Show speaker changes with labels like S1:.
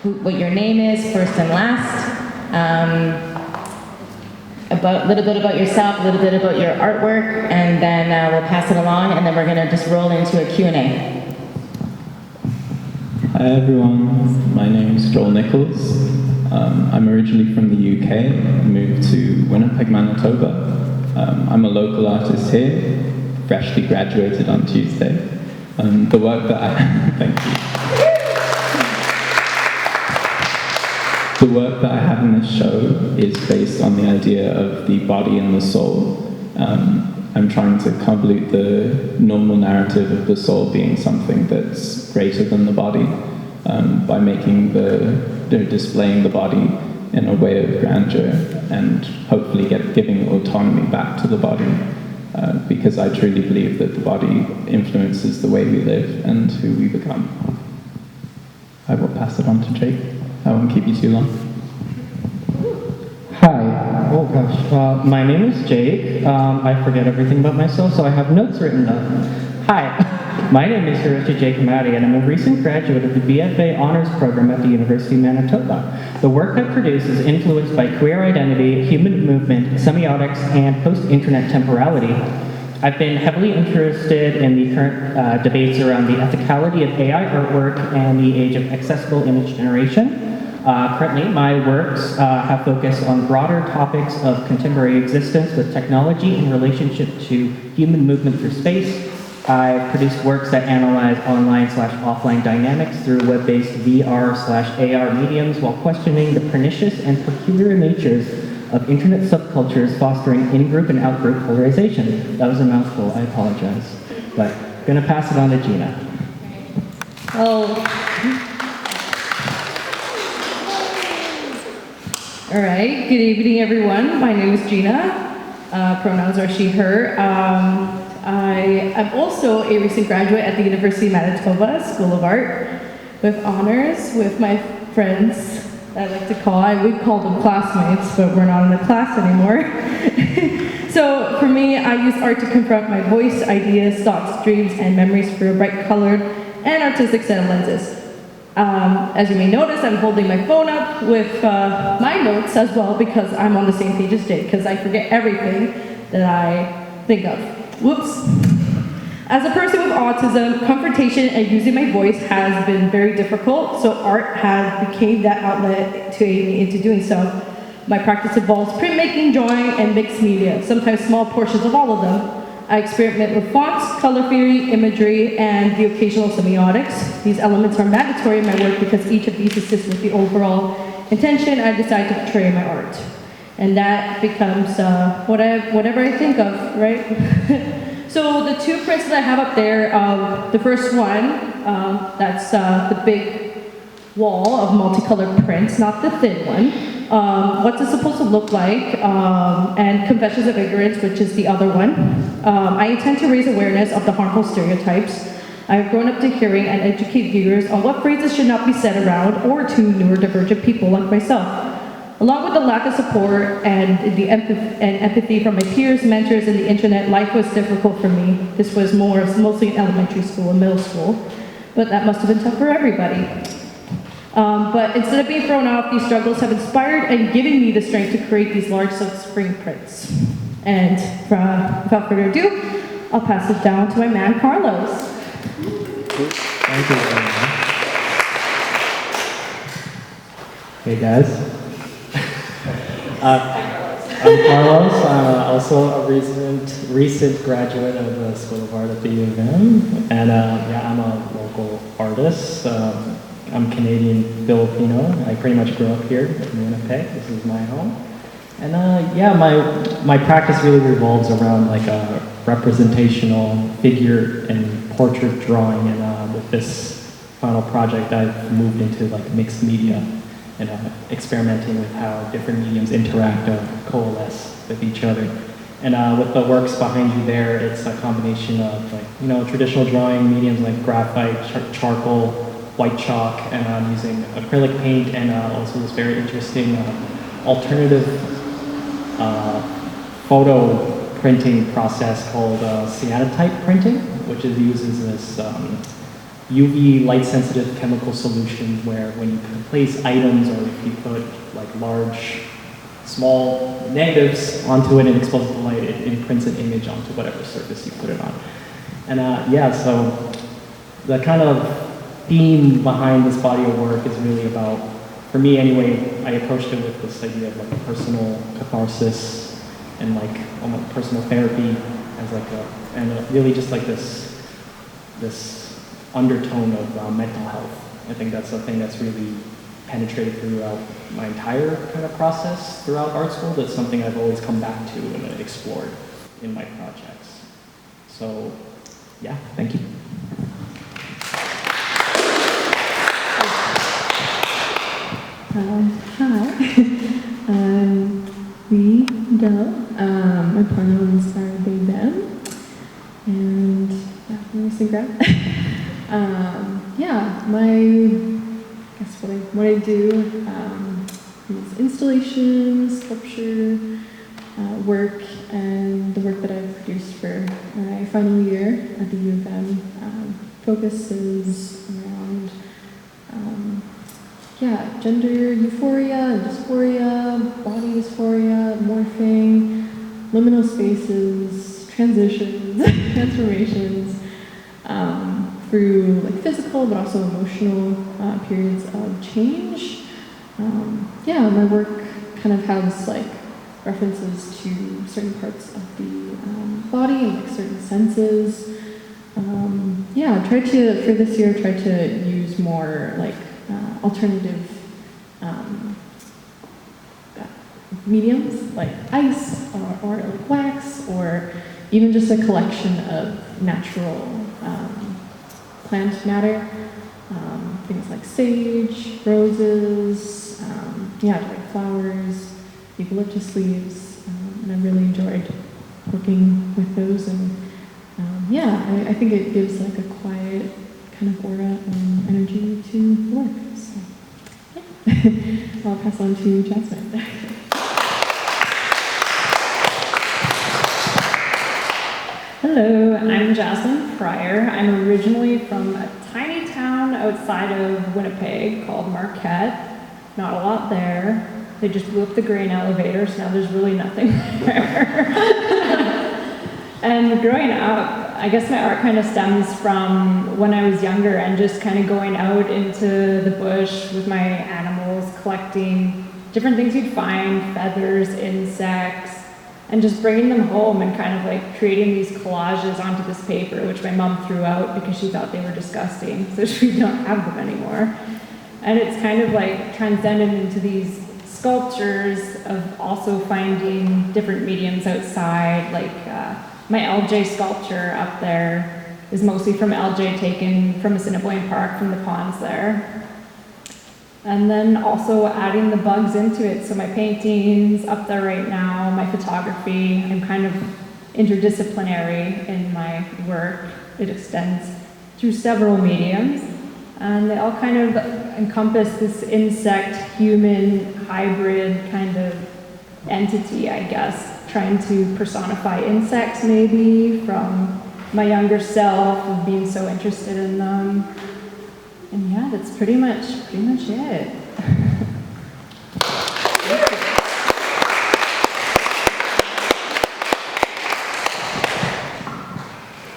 S1: what your name is, first and last, a little bit about yourself, a little bit about your artwork, and then we'll pass it along, and then we're going to just roll into a Q&A.
S2: Hi everyone, my name is Nichols. I'm originally from the UK. I moved to Winnipeg, Manitoba. I'm a local artist here, freshly graduated on Tuesday. The work that I thank you. The work that I have in this show is based on the idea of the body and the soul. I'm trying to convolute the normal narrative of the soul being something that's greater than the body by making displaying the body in a way of grandeur and hopefully giving autonomy back to the body because I truly believe that the body influences the way we live and who we become. I will pass it on to Jake. I won't keep you too long.
S3: Hi. Oh gosh. My name is Jake. I forget everything about myself, so I have notes written down. Hi. My name is Jake Hamade, and I'm a recent graduate of the BFA Honors Program at the University of Manitoba. The work I produce is influenced by queer identity, human movement, semiotics, and post-internet temporality. I've been heavily interested in the current debates around the ethicality of AI artwork and the age of accessible image generation. Currently, my works have focused on broader topics of contemporary existence with technology in relationship to human movement through space. I've produced works that analyze online/offline dynamics through web-based VR/AR mediums while questioning the pernicious and peculiar natures of internet subcultures fostering in-group and out-group polarization. That was a mouthful, I apologize. But I'm gonna pass it on to Gina.
S4: All right, good evening everyone. My name is Gina. Pronouns are she, her. I am also a recent graduate at the University of Manitoba School of Art with honors with my friends I like to call, we call them classmates, but we're not in a class anymore. So for me, I use art to confront my voice, ideas, thoughts, dreams, and memories through a bright colored and artistic set of lenses. As you may notice, I'm holding my phone up with my notes as well because I'm on the same page as Jake, because I forget everything that I think of. Whoops. As a person with autism, confrontation and using my voice has been very difficult, so art has became that outlet to aid me into doing so. My practice involves printmaking, drawing, and mixed media, sometimes small portions of all of them. I experiment with fonts, color theory, imagery, and the occasional semiotics. These elements are mandatory in my work because each of these assists with the overall intention I decide to portray in my art. And that becomes whatever I think of, right? So the two prints that I have up there, the first one, that's the big wall of multicolored prints, not the thin one. What's it supposed to look like? And Confessions of Ignorance, which is the other one. I intend to raise awareness of the harmful stereotypes I have grown up to hearing and educate viewers on what phrases should not be said around or to neurodivergent people like myself. Along with the lack of support and the empathy from my peers, mentors, and the internet, life was difficult for me. This was mostly in elementary school and middle school, but that must have been tough for everybody. But instead of being thrown off, these struggles have inspired and given me the strength to create these large silk screen prints. And without further ado, I'll pass it down to my man, Carlos.
S3: Thank you very much. Hey guys. I'm Carlos, also a recent graduate of the School of Art at the U of M, and I'm a local artist. I'm Canadian Filipino. I pretty much grew up here in Winnipeg. This is my home. And my practice really revolves around like a representational figure and portrait drawing, and with this final project I've moved into like mixed media and experimenting with how different mediums interact or coalesce with each other. And with the works behind you there, it's a combination of traditional drawing mediums like graphite, charcoal, white chalk, and I'm using acrylic paint, and also this very interesting alternative photo printing process called cyanotype printing, which uses this UV light-sensitive chemical solution where when you place items or if you put like large, small negatives onto it and expose the light, it imprints an image onto whatever surface you put it on. And yeah, so the kind of theme behind this body of work is really about, for me anyway, I approached it with this idea of like personal catharsis and like almost personal therapy as like really just like this undertone of mental health. I think that's something that's really penetrated throughout my entire kind of process throughout art school. That's something I've always come back to and explored in my projects. So yeah, thank you.
S5: Hi, I'm Ladell. My pronouns are they, them, and yeah, I'm a recent grad. I guess what I do is installation, sculpture, work, and the work that I've produced for my final year at the U of M focuses around gender euphoria and dysphoria, body dysphoria, morphing, liminal spaces, transitions, transformations, through like physical but also emotional periods of change. My work kind of has like references to certain parts of the body and like certain senses. For this year, try to use more like alternative mediums like ice or like wax, or even just a collection of natural plant matter, things like sage, roses, like flowers, eucalyptus leaves, and I really enjoyed working with those. And I think it gives like a quiet kind of aura and energy to the work. So, yeah. I'll pass on to Jasmine.
S6: Hello, I'm Jasmine Prior. I'm originally from a tiny town outside of Winnipeg called Marquette. Not a lot there. They just blew up the grain elevator, so now there's really nothing there. And growing up, I guess my art kind of stems from when I was younger and just kind of going out into the bush with my animals, collecting different things you'd find, feathers, insects, and just bringing them home and kind of like creating these collages onto this paper, which my mom threw out because she thought they were disgusting, so we don't have them anymore. And it's kind of like transcended into these sculptures of also finding different mediums outside, like my LJ sculpture up there is mostly from LJ taken from Assiniboine Park from the ponds there. And then also adding the bugs into it. So my paintings up there right now, my photography, I'm kind of interdisciplinary in my work. It extends through several mediums. And they all kind of encompass this insect-human hybrid kind of entity, I guess, trying to personify insects maybe from my younger self of being so interested in them. And yeah, that's pretty much it.